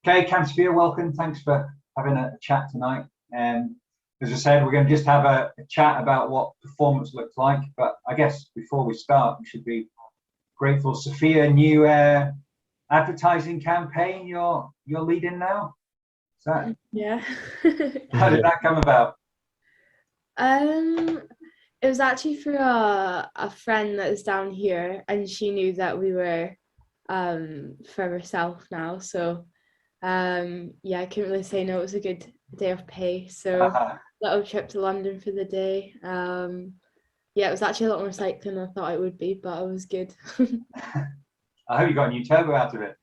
Okay, Sophia, welcome. Thanks for having a chat tonight. As I said, we're going to just have a chat about what performance looks like. But I guess before we start, we should be grateful. Sophia, new advertising campaign you're leading now. Is that Yeah. how did that come about? Um, it was actually for a friend that is down here, and she knew that we were for herself now. So yeah, I couldn't really say no. It was a good day of pay. So little trip to London for the day. Yeah, it was actually a lot more cycling than I thought it would be, but it was good. I hope you got a new turbo out of it.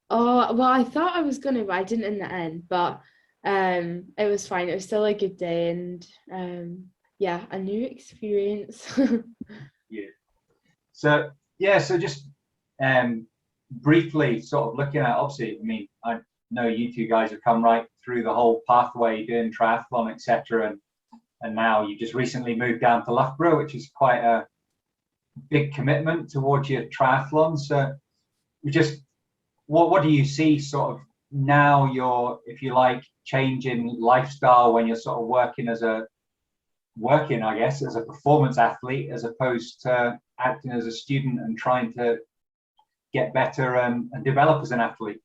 Oh, well, I thought I was gonna, but I didn't in the end. But it was fine. It was still a good day, and yeah, a new experience. Yeah. So yeah, so just briefly sort of looking at, obviously, I mean, I know you two guys have come right through the whole pathway doing triathlon, etc. And now you just recently moved down to Loughborough, which is quite a big commitment towards your triathlon. So we just what do you see sort of now your, if you like, change in lifestyle when you're sort of working, I guess, as a performance athlete as opposed to acting as a student and trying to get better and develop as an athlete?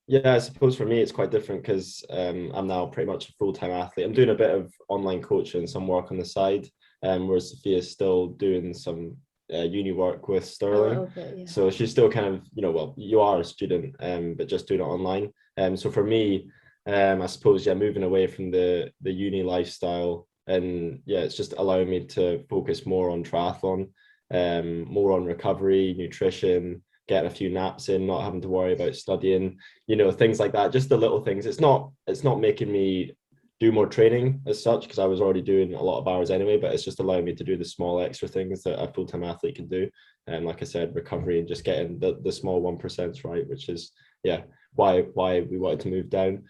Yeah, I suppose for me it's quite different because I'm now pretty much a full-time athlete. I'm doing a bit of online coaching, some work on the side, whereas Sophia's still doing some uni work with Sterling. Bit, yeah. So she's still kind of, well, you are a student, but just doing it online. So for me, I suppose, yeah, moving away from the uni lifestyle, and yeah, it's just allowing me to focus more on triathlon, more on recovery, nutrition, getting a few naps in, not having to worry about studying, things like that. Just the little things. It's not making me do more training as such, because I was already doing a lot of hours anyway, but it's just allowing me to do the small extra things that a full-time athlete can do. And like I said, recovery and just getting the small 1% right, which is, yeah, why we wanted to move down,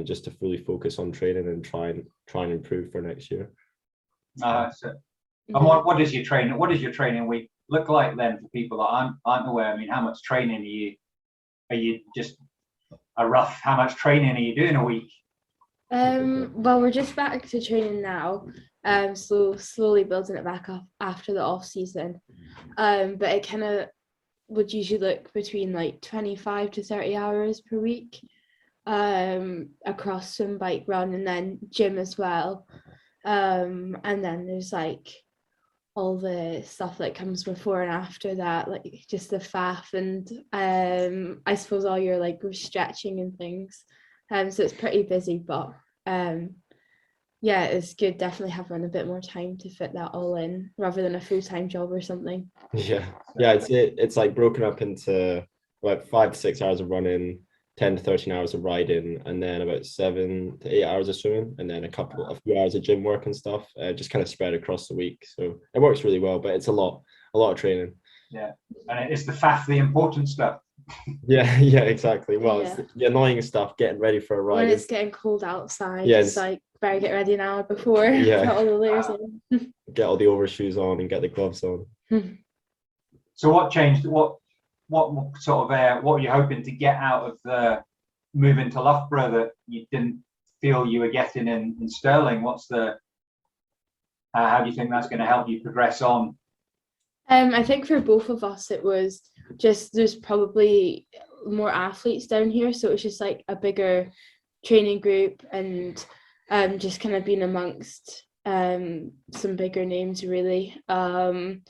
just to fully focus on training and try and improve for next year. So, and what does your training week look like then for people that aren't aware? I mean, how much training are you just a rough, how much training are you doing a week? Well, we're just back to training now. So slowly building it back up after the off season. But it kind of would usually look between like 25 to 30 hours per week. Across swim, bike, run, and then gym as well. And then there's like all the stuff that comes before and after that, like just the faff and I suppose all your like stretching and things. So it's pretty busy, but yeah, it's good definitely having a bit more time to fit that all in rather than a full-time job or something. Yeah, it's like broken up into like 5 to 6 hours of running, 10 to 13 hours of riding, and then about 7 to 8 hours of swimming, and then a few hours of gym work and stuff, just kind of spread across the week. So it works really well, but it's a lot of training. Yeah, and it's the faff, the important stuff. Yeah, exactly. Well, it's the annoying stuff, getting ready for a ride. When it's getting cold outside, yeah, it's like better get ready an hour before. Yeah, put all the layers in. Get all the overshoes on and get the gloves on. So what changed? What sort of what were you hoping to get out of the moving to Loughborough that you didn't feel you were getting in Stirling? What's the how do you think that's going to help you progress on? I think for both of us, it was just there's probably more athletes down here, so it's just like a bigger training group and just kind of being amongst some bigger names really, and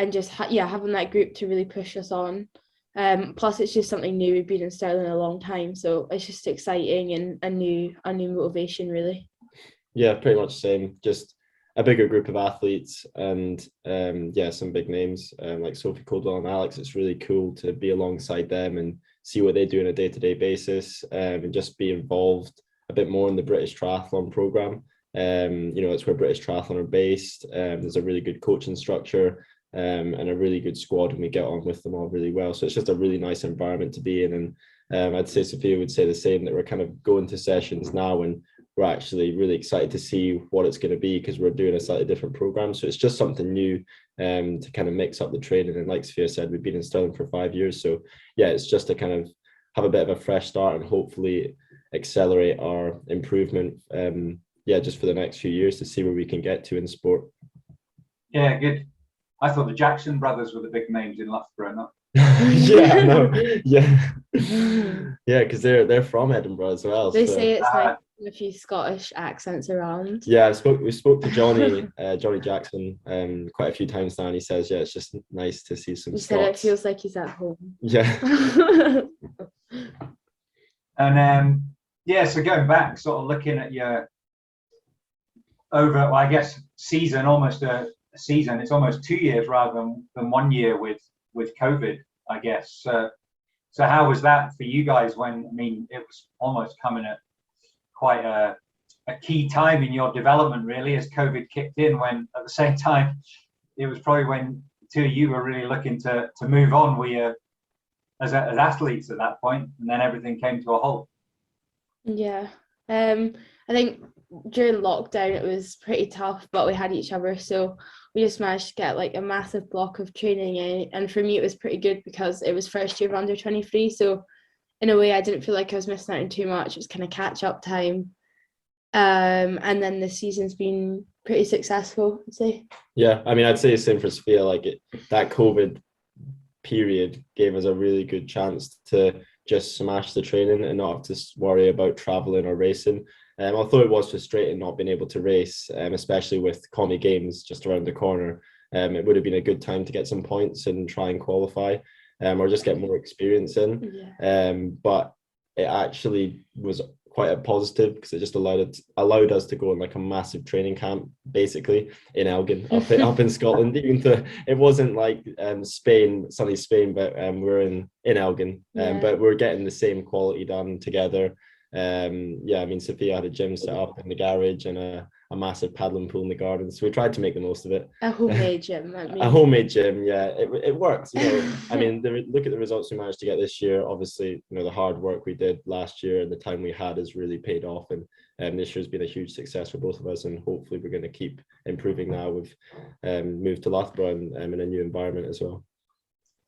just having that group to really push us on. Plus, it's just something new. We've been in Stirling a long time, so it's just exciting and a new motivation really. Yeah, pretty much the same. Just a bigger group of athletes and yeah, some big names like Sophie Coldwell and Alex. It's really cool to be alongside them and see what they do on a day-to-day basis, and just be involved a bit more in the British Triathlon program. It's where British Triathlon are based. There's a really good coaching structure, and a really good squad, and we get on with them all really well. So it's just a really nice environment to be in. And I'd say Sophia would say the same, that we're kind of going to sessions now and we're actually really excited to see what it's going to be, because we're doing a slightly different program. So it's just something new to kind of mix up the training. And like Sophia said, we've been in Stirling for 5 years. So yeah, it's just a kind of have a bit of a fresh start and hopefully accelerate our improvement. Just for the next few years to see where we can get to in sport. Yeah, good. I thought the Jackson brothers were the big names in Loughborough, not. Yeah, no, yeah, yeah, because they're from Edinburgh as well. They so. say it's like a few Scottish accents around. Yeah, we spoke to Johnny Jackson quite a few times now, and he says, yeah, it's just nice to see some He Scots. said it feels like he's at home. Yeah. And so going back, sort of looking at your I guess season, almost a season. It's almost 2 years rather than 1 year with COVID, I guess. So how was that for you guys when, it was almost coming at quite a key time in your development, really, as COVID kicked in, when at the same time, it was probably when two of you were really looking to move on, were you, as athletes at that point, and then everything came to a halt. Yeah. I think during lockdown it was pretty tough, but we had each other, so we just managed to get like a massive block of training in. And for me it was pretty good because it was first year of under 23, so in a way I didn't feel like I was missing out on too much. It was kind of catch up time, and then the season's been pretty successful, I'd say. Yeah, I'd say the same for Sophia. That COVID period gave us a really good chance to just smash the training and not have to worry about traveling or racing. Although it was frustrating not being able to race, especially with Commie Games just around the corner, it would have been a good time to get some points and try and qualify, or just get more experience in. Yeah. But it actually was quite a positive because it just allowed us to go on like a massive training camp basically in Elgin up in Scotland, even though it wasn't like sunny Spain, but we're in Elgin, but we're getting the same quality done together. Sophia had a gym set up in the garage and a massive paddling pool in the garden, so we tried to make the most of it. A homemade gym. A homemade gym, yeah, it works. Look at the results we managed to get this year. Obviously, the hard work we did last year and the time we had has really paid off, and this year's been a huge success for both of us, and hopefully we're going to keep improving now. We've moved to Loughborough and in a new environment as well.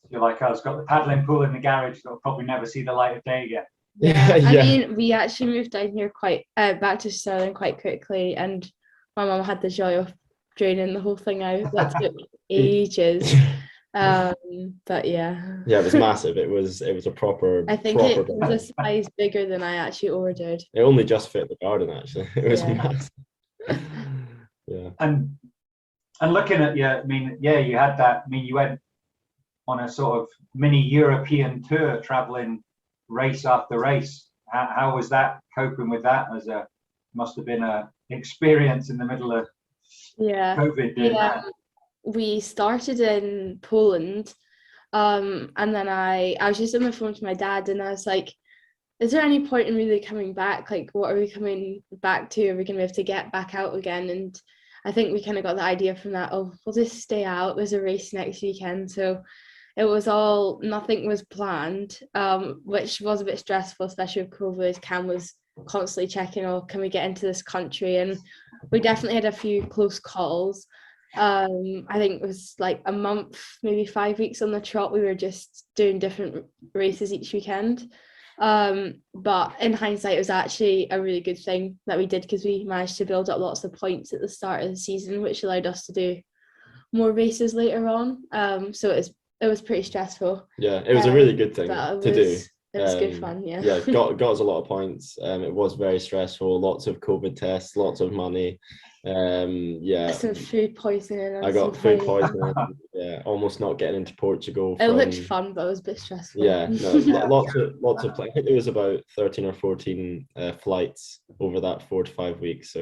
You're like us, got the paddling pool in the garage that'll probably never see the light of day again. Yeah. We actually moved down here back to Stirling quite quickly, and my mum had the joy of draining the whole thing out. That took ages. But yeah. Yeah, it was massive. It was a proper. I think it was a size bigger than I actually ordered. It only just fit the garden, actually. It was massive. Yeah. And looking at you had that. You went on a sort of mini European tour, traveling race after race. How was that, coping with that? Must have been a experience in the middle of COVID. We started in Poland, and then I was just on the phone to my dad, and I was like, is there any point in really coming back? Like, what are we coming back to? Are we going to have to get back out again? And I think we kind of got the idea from that, we'll just stay out. There's a race next weekend, so it was nothing was planned, which was a bit stressful, especially with COVID. Cam was constantly checking, can we get into this country? And we definitely had a few close calls. I think it was like a month, maybe 5 weeks on the trot. We were just doing different races each weekend. But in hindsight, it was actually a really good thing that we did, because we managed to build up lots of points at the start of the season, which allowed us to do more races later on. So it was pretty stressful. Yeah, it was a really good thing to do. It was good fun, yeah. Yeah, got us a lot of points. It was very stressful, lots of COVID tests, lots of money. Some food poisoning. I got food poisoning. Yeah, almost not getting into Portugal. It looked fun, but it was a bit stressful. Yeah, no, lots of. I think it was about 13 or 14 flights over that 4 to 5 weeks. So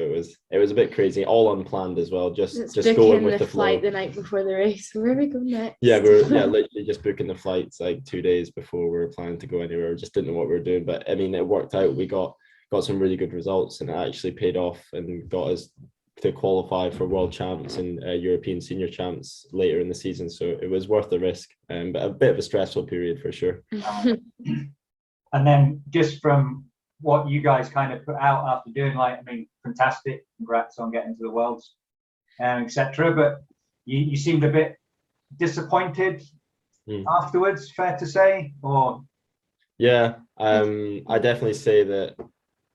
it was a bit crazy, all unplanned as well. Just going with the flight flow. The night before the race. Where are we going next? Yeah, we're literally just booking the flights like 2 days before we were planning to go anywhere. We just didn't know what we were doing, but it worked out. We got some really good results, and it actually paid off and got us to qualify for world champs and European senior champs later in the season. So it was worth the risk, but a bit of a stressful period for sure. And then just from what you guys kind of put out after doing, fantastic, congrats on getting to the Worlds, etc. But you seemed a bit disappointed afterwards, fair to say? Or Yeah, I definitely say that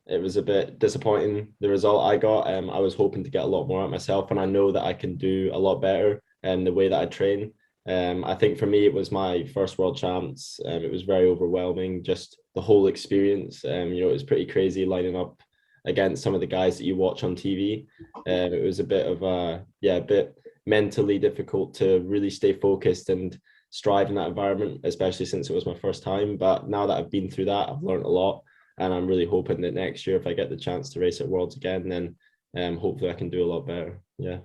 it was a bit disappointing, the result I got. I was hoping to get a lot more out of myself, and I know that I can do a lot better the way that I train. I think for me, it was my first World Champs. It was very overwhelming, just the whole experience. It was pretty crazy lining up against some of the guys that you watch on TV. It was a bit of a bit mentally difficult to really stay focused and strive in that environment, especially since it was my first time. But now that I've been through that, I've learned a lot. And I'm really hoping that next year, if I get the chance to race at Worlds again, then hopefully I can do a lot better. Yeah.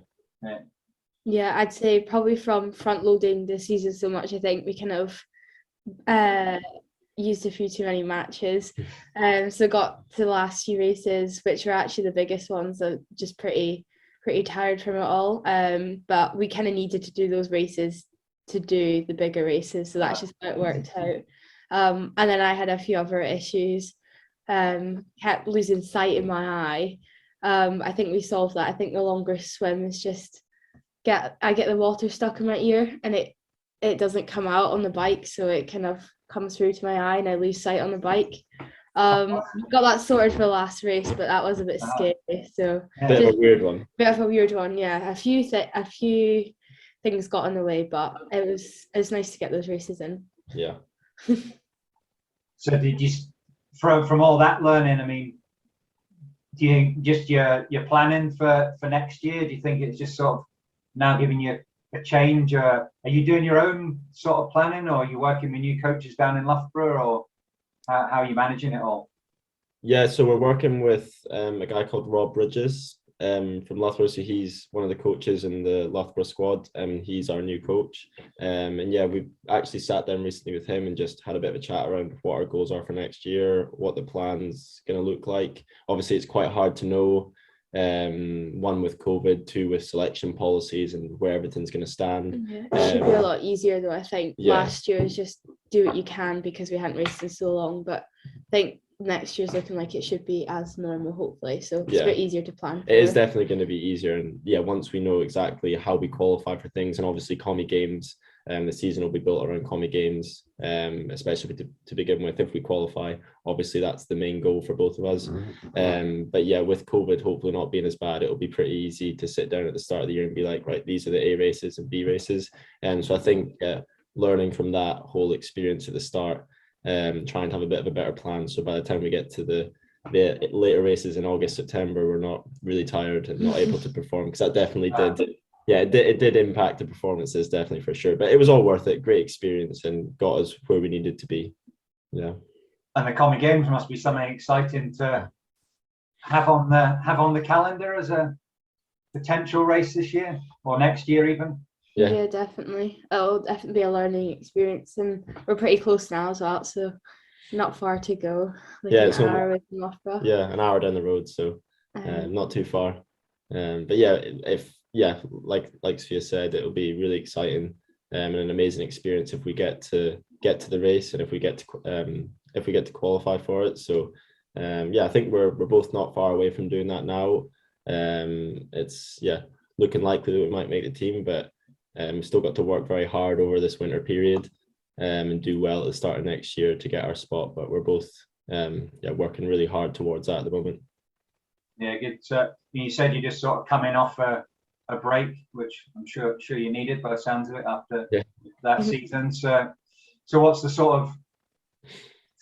Yeah, I'd say probably from front loading the season so much, I think we kind of used a few too many matches. So got to the last few races, which were actually the biggest ones, so just pretty tired from it all. But we kind of needed to do those races to do the bigger races, so that's just how it worked out. And then I had a few other issues. Kept losing sight in my eye. I think we solved that. I think the longer swim is just I get the water stuck in my ear, and it doesn't come out on the bike, so it kind of comes through to my eye and I lose sight on the bike. Got that sorted for the last race, but that was a bit scary. So bit of a weird one. Bit of a weird one, yeah. A few things got in the way, but it was nice to get those races in. Yeah. So did you, from all that learning, I mean, do you just your planning for next year? Do you think it's just sort of now giving you a change? Are you doing your own sort of planning, or are you working with new coaches down in Loughborough, or how are you managing it all? Yeah, so we're working with a guy called Rob Bridges from Loughborough. So he's one of the coaches in the Loughborough squad, and he's our new coach. And yeah, we actually sat down recently with him and just had a bit of a chat around what our goals are for next year, what the plan's going to look like. Obviously, it's quite hard to know. One with COVID, two with selection policies and where everything's going to stand. Yeah, it should be a lot easier though. I think last year was just do what you can because we hadn't raced in so long, but I think next year's looking like it should be as normal, hopefully. So it's a bit easier to plan for. It is definitely going to be easier, and once we know exactly how we qualify for things, and obviously Commie Games, the season will be built around Commie Games, especially to begin with. If we qualify, obviously that's the main goal for both of us. But yeah, with COVID hopefully not being as bad, it'll be pretty easy to sit down at the start of the year and be like, right, these are the A races and B races. And so I think learning from that whole experience at the start, trying to have a bit of a better plan, so by the time we get to the later races in August, September, we're not really tired and not able to perform, because that definitely did. Yeah, it did impact the performances, definitely, for sure. But it was all worth it. Great experience and got us where we needed to be. Yeah. And the Commie Games must be something exciting to have on the calendar as a potential race this year or next year even. Yeah, definitely. It'll definitely be a learning experience, and we're pretty close now as well, so not far to go. Like it's an hour with Loughborough. Yeah, an hour down the road, so not too far. But yeah, like Sophia said, it'll be really exciting and an amazing experience if we get to the race, and if we get to qualify for it. So I think we're both not far away from doing that now. It's looking likely that we might make the team, but we've still got to work very hard over this winter period and do well at the start of next year to get our spot. But we're both working really hard towards that at the moment. Yeah, good. So you said you just sort of coming off a break, which I'm sure you needed by the sounds of it after that season. So what's the sort of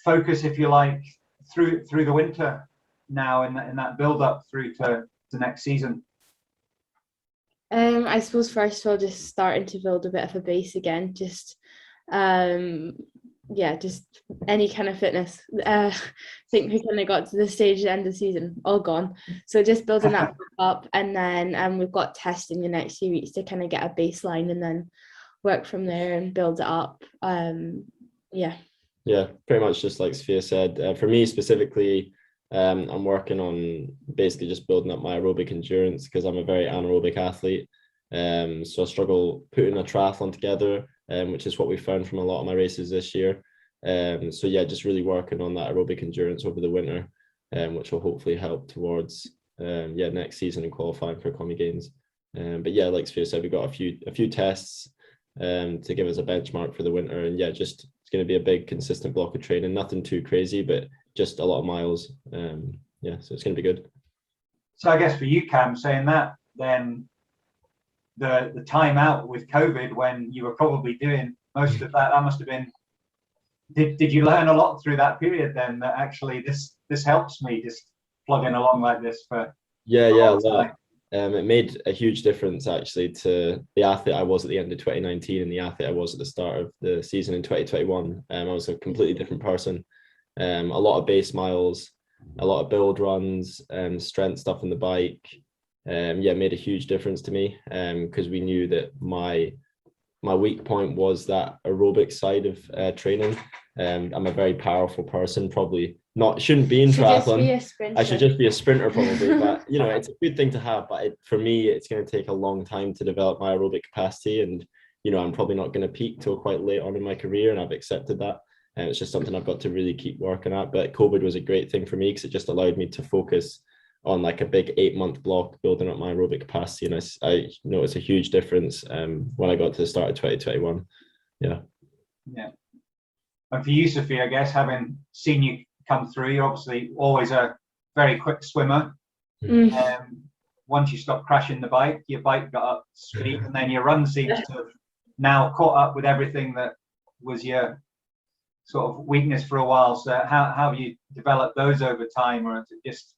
focus, if you like, through the winter now in that build up through to next season? I suppose first of all, just starting to build a bit of a base again. Just just any kind of fitness. I think we kind of got to the stage at the end of the season, all gone. So just building that up, and then we've got testing the next few weeks to kind of get a baseline, and then work from there and build it up. Yeah, pretty much just like Sophia said. For me specifically, I'm working on basically just building up my aerobic endurance, because I'm a very anaerobic athlete. So I struggle putting a triathlon together, which is what we found from a lot of my races this year. So just really working on that aerobic endurance over the winter, which will hopefully help towards next season and qualifying for Commie Games. But like Sophia said, we got a few tests to give us a benchmark for the winter, and just it's going to be a big consistent block of training, nothing too crazy, but just a lot of miles. Yeah, so it's going to be good. So I guess for you, Cam, saying that, then the time out with COVID when you were probably doing most of that, that must have been, did you learn a lot through that period then, that actually this helps me just plugging along like this for Yeah, a a long lot. time? It made a huge difference actually to the athlete I was at the end of 2019 and the athlete I was at the start of the season in 2021. I was a completely different person. A lot of base miles, a lot of build runs, strength stuff on the bike. Yeah, made a huge difference to me because we knew that my weak point was that aerobic side of training. I'm a very powerful person, probably shouldn't be in triathlon. I should just be a sprinter probably, but you know, it's a good thing to have. But for me, it's going to take a long time to develop my aerobic capacity, and you know, I'm probably not going to peak till quite late on in my career, and I've accepted that. And it's just something I've got to really keep working at. But COVID was a great thing for me because it just allowed me to focus on like a big 8-month block building up my aerobic capacity, and I noticed a huge difference when I got to the start of 2021. Yeah. And for you, Sophie, I guess, having seen you come through, you're obviously always a very quick swimmer. Once you stopped crashing the bike, your bike got up to speed, and then your run seems to have now caught up with everything that was your sort of weakness for a while. So how have you developed those over time, or is it just?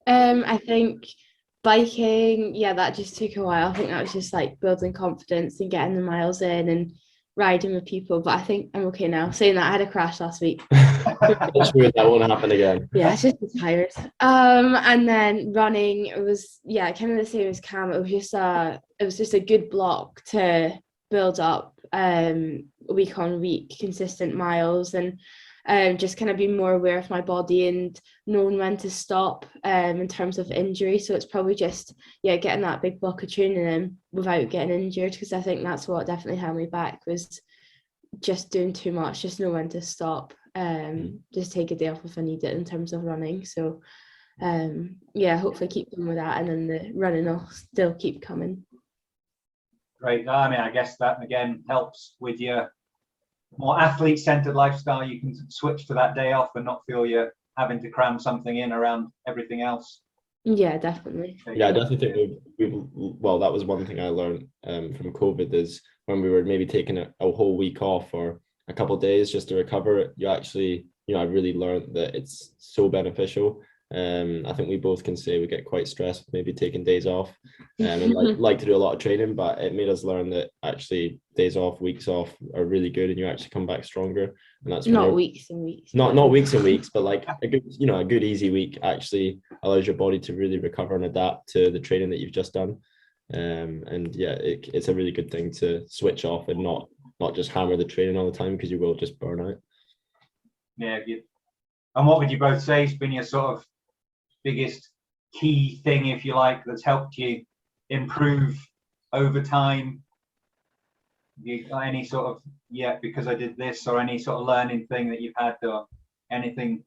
I think biking, yeah, that just took a while. I think that was just like building confidence and getting the miles in and riding with people. But I think I'm okay now. Saying that, I had a crash last week. It's weird, that won't happen again. Yeah, it's just tired. And then running, it was kind of the same as Cam. It was just a good block to build up week on week, consistent miles, and just kind of being more aware of my body and knowing when to stop in terms of injury. So it's probably just getting that big block of training in without getting injured, because I think that's what definitely held me back, was just doing too much, just know when to stop, just take a day off if I need it in terms of running. So hopefully keep going with that, and then the running will still keep coming. Great. I mean, I guess that again helps with your more athlete-centered lifestyle. You can switch to that day off and not feel you're having to cram something in around everything else. Yeah, definitely. Yeah, I definitely think well, that was one thing I learned from COVID, is when we were maybe taking a whole week off or a couple of days just to recover, you actually, I really learned that it's so beneficial. I think we both can say we get quite stressed maybe taking days off, and like to do a lot of training, but it made us learn that actually days off, weeks off are really good, and you actually come back stronger. And that's not weeks and weeks. Not weeks and weeks, but like a good easy week actually allows your body to really recover and adapt to the training that you've just done. And yeah, it's a really good thing to switch off and not just hammer the training all the time, because you will just burn out. Yeah. And what would you both say has been your sort of biggest key thing, if you like, that's helped you improve over time? You got any sort of because I did this, or any sort of learning thing that you've had, or anything?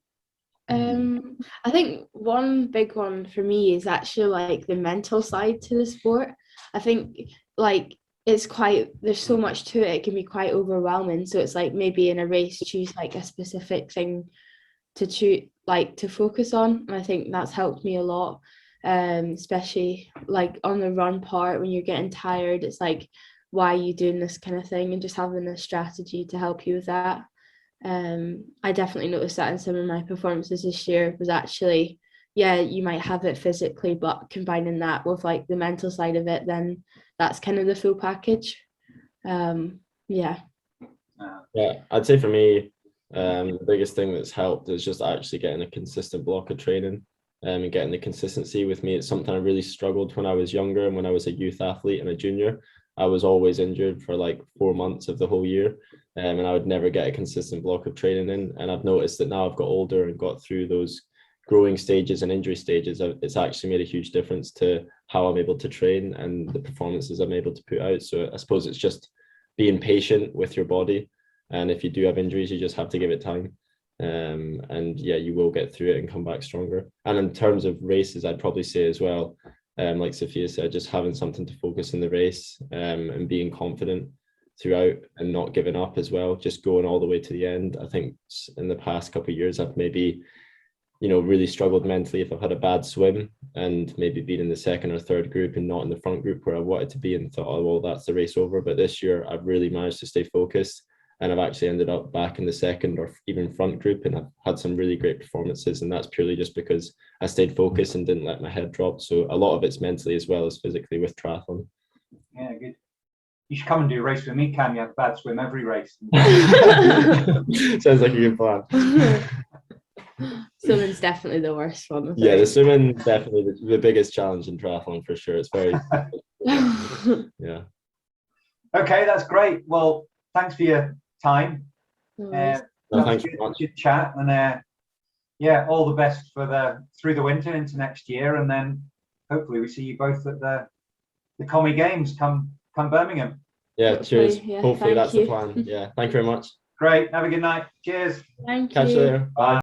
I think one big one for me is actually like the mental side to the sport. I think like there's so much to it. It can be quite overwhelming. So it's like maybe in a race, choose like a specific thing to focus on. And I think that's helped me a lot, especially like on the run part, when you're getting tired, it's like, why are you doing this kind of thing, and just having a strategy to help you with that. I definitely noticed that in some of my performances this year, was actually you might have it physically, but combining that with like the mental side of it, then that's kind of the full package. Yeah, I'd say for me, the biggest thing that's helped is just actually getting a consistent block of training, and getting the consistency. With me, it's something I really struggled when I was younger, and when I was a youth athlete and a junior, I was always injured for like 4 months of the whole year, and I would never get a consistent block of training in. And I've noticed that now I've got older and got through those growing stages and injury stages, it's actually made a huge difference to how I'm able to train and the performances I'm able to put out. So I suppose it's just being patient with your body, and if you do have injuries, you just have to give it time. And you will get through it and come back stronger. And in terms of races, I'd probably say as well, like Sophia said, just having something to focus in the race, and being confident. throughout and not giving up as well, just going all the way to the end. I think in the past couple of years, I've maybe, really struggled mentally if I've had a bad swim and maybe been in the second or third group and not in the front group where I wanted to be and thought, oh, well, that's the race over. But this year I've really managed to stay focused, and I've actually ended up back in the second or even front group, and I've had some really great performances. And that's purely just because I stayed focused and didn't let my head drop. So a lot of it's mentally as well as physically with triathlon. Yeah, good. You should come and do a race with me, Cam. You have a bad swim every race. Sounds like a good plan. Swimming's definitely the worst one. Yeah, the swimming definitely the biggest challenge in triathlon for sure. It's very yeah. Okay, that's great. Well, thanks for your time. No, thanks very much. Good chat, and yeah, all the best for through the winter into next year, and then hopefully we see you both at the Commie Games come Birmingham. Yeah, cheers. Yeah, Hopefully thank that's you. the plan. Yeah, thank you very much. Great. Have a good night. Cheers. Thank Catch you you. later. Bye.